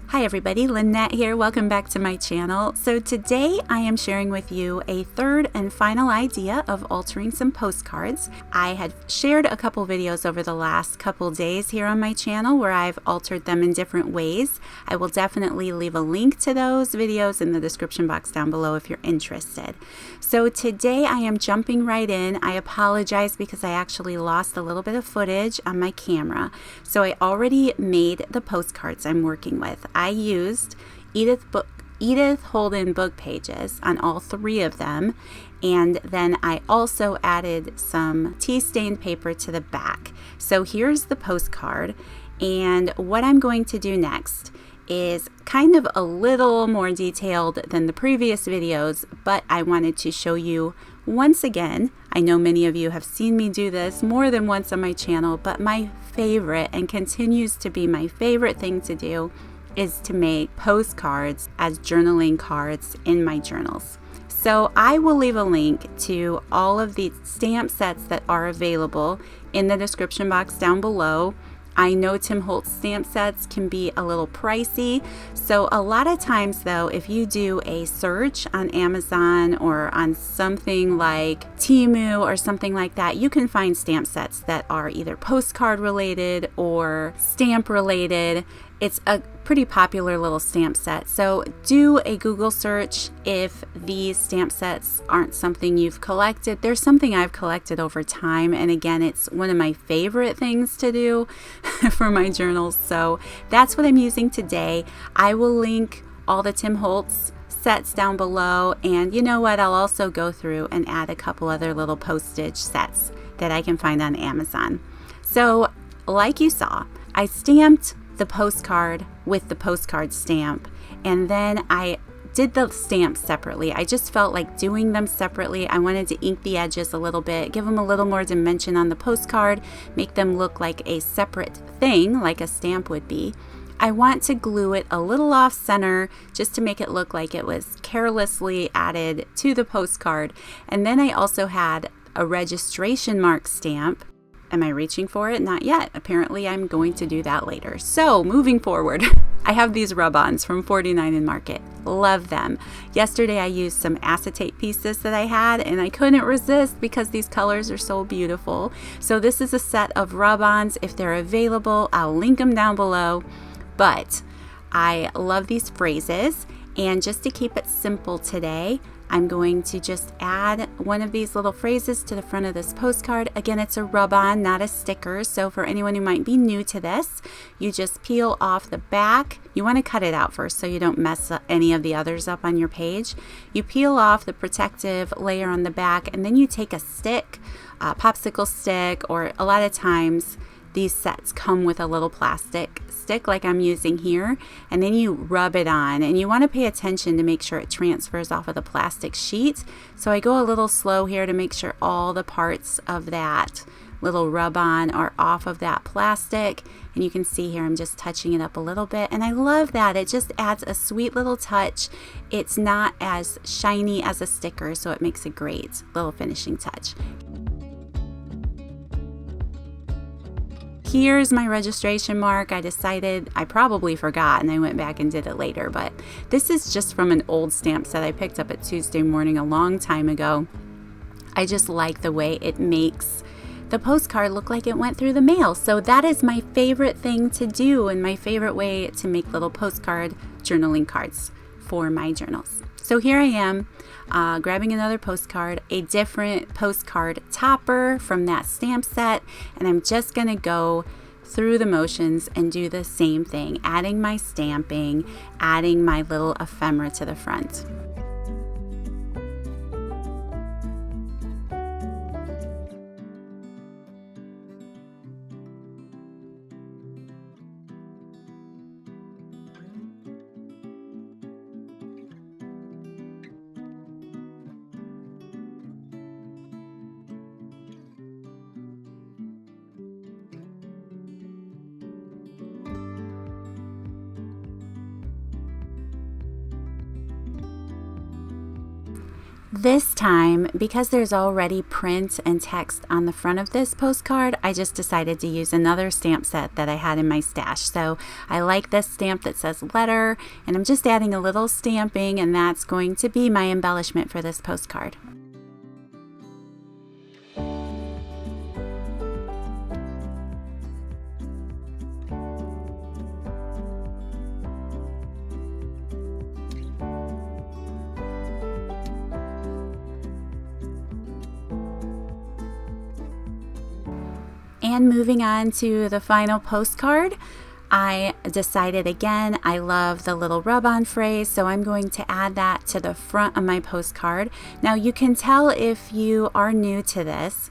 Hi everybody, Lynette here. Welcome back to my channel. So today I am sharing with you a third and final idea of altering some postcards. I had shared a couple videos over the last couple days here on my channel where I've altered them in different ways. I will definitely leave a link to those videos in the description box down below if you're interested. So today I am jumping right in. I apologize because I actually lost a little bit of footage on my camera. So I already made the postcards I'm working with. I used Edith Holden book pages on all three of them, and then I also added some tea stained paper to the back. So here's the postcard, and what I'm going to do next is kind of a little more detailed than the previous videos, but I wanted to show you once again. I know many of you have seen me do this more than once on my channel, but my favorite, and continues to be my favorite thing to do, is to make postcards as journaling cards in my journals. So I will leave a link to all of the stamp sets that are available in the description box down below. I know Tim Holtz stamp sets can be a little pricey, so a lot of times though, if you do a search on Amazon or on something like Temu or something like that, you can find stamp sets that are either postcard related or stamp related. It's a pretty popular little stamp set, so do a Google search if these stamp sets aren't something you've collected. There's something I've collected over time, and again, it's one of my favorite things to do for my journals, so that's what I'm using today. I will link all the Tim Holtz sets down below, and you know what, I'll also go through and add a couple other little postage sets that I can find on Amazon. So like you saw, I stamped the postcard with the postcard stamp, and then I did the stamps separately. I just felt like doing them separately. I wanted to ink the edges a little bit, give them a little more dimension on the postcard, make them look like a separate thing, like a stamp would be. I want to glue it a little off center just to make it look like it was carelessly added to the postcard. And then I also had a registration mark stamp. Am I reaching for it? Not yet. Apparently I'm going to do that later. So moving forward, I have these rub-ons from 49 in Market. Love them. Yesterday I used some acetate pieces that I had, and I couldn't resist because these colors are so beautiful. So this is a set of rub-ons. If they're available, I'll link them down below. But I love these phrases, and just to keep it simple today, I'm going to just add one of these little phrases to the front of this postcard. Again, it's a rub-on, not a sticker. So for anyone who might be new to this, you just peel off the back. You want to cut it out first so you don't mess up any of the others up on your page. You peel off the protective layer on the back, and then you take a stick, a popsicle stick, or a lot of times these sets come with a little plastic stick like I'm using here, and then you rub it on, and you want to pay attention to make sure it transfers off of the plastic sheet. So I go a little slow here to make sure all the parts of that little rub on are off of that plastic, and you can see here I'm just touching it up a little bit, and I love that. It just adds a sweet little touch. It's not as shiny as a sticker, so it makes a great little finishing touch. Here's my registration mark. I decided I probably forgot, and I went back and did it later, but this is just from an old stamp set I picked up at Tuesday Morning a long time ago. I just like the way it makes the postcard look like it went through the mail. So that is my favorite thing to do, and my favorite way to make little postcard journaling cards for my journals. So here I am, grabbing another postcard, a different postcard topper from that stamp set, and I'm just going to go through the motions and do the same thing, adding my stamping, adding my little ephemera to the front. This time, because there's already print and text on the front of this postcard, I just decided to use another stamp set that I had in my stash. So I like this stamp that says letter, and I'm just adding a little stamping, and that's going to be my embellishment for this postcard. And moving on to the final postcard, I decided again, I love the little rub-on phrase, so I'm going to add that to the front of my postcard. Now you can tell if you are new to this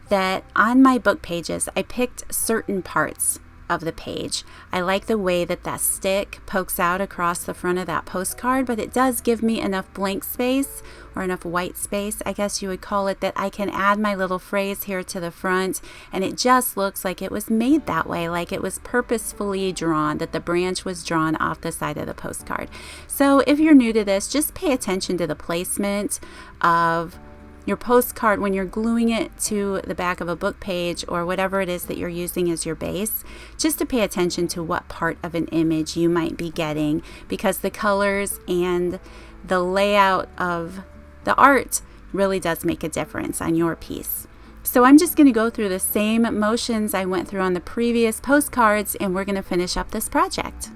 that on my book pages, I picked certain parts of the page. I like the way that that stick pokes out across the front of that postcard, but it does give me enough blank space, or enough white space, I guess you would call it, that I can add my little phrase here to the front, and it just looks like it was made that way, like it was purposefully drawn, that the branch was drawn off the side of the postcard. So if you're new to this, just pay attention to the placement of your postcard when you're gluing it to the back of a book page or whatever it is that you're using as your base, just to pay attention to what part of an image you might be getting, because the colors and the layout of the art really does make a difference on your piece. So I'm just going to go through the same motions I went through on the previous postcards, and we're going to finish up this project.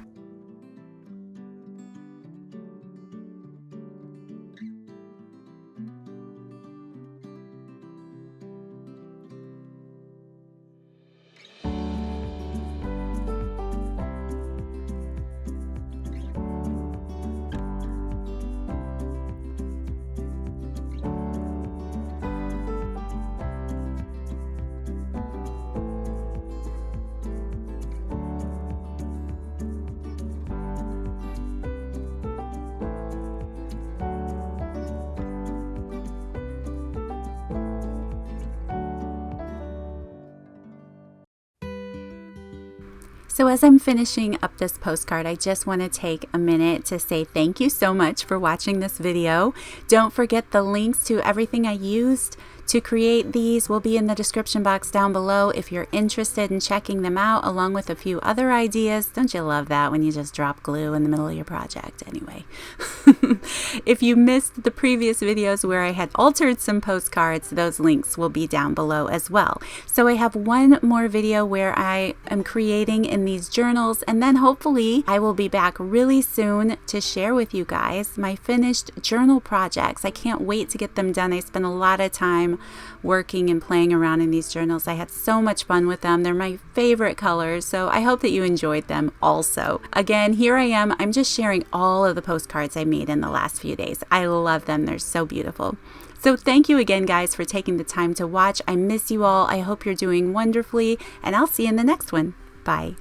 So as I'm finishing up this postcard, I just want to take a minute to say thank you so much for watching this video. Don't forget the links to everything I used to create these will be in the description box down below if you're interested in checking them out, along with a few other ideas. Don't you love that when you just drop glue in the middle of your project? Anyway, if you missed the previous videos where I had altered some postcards, those links will be down below as well. So I have one more video where I am creating in these journals, and then hopefully I will be back really soon to share with you guys my finished journal projects. I can't wait to get them done. I spent a lot of time working and playing around in these journals. I had so much fun with them. They're my favorite colors, so I hope that you enjoyed them also. Again, here I am. I'm just sharing all of the postcards I made in the last few days. I love them. They're so beautiful. So thank you again, guys, for taking the time to watch. I miss you all. I hope you're doing wonderfully, and I'll see you in the next one. Bye.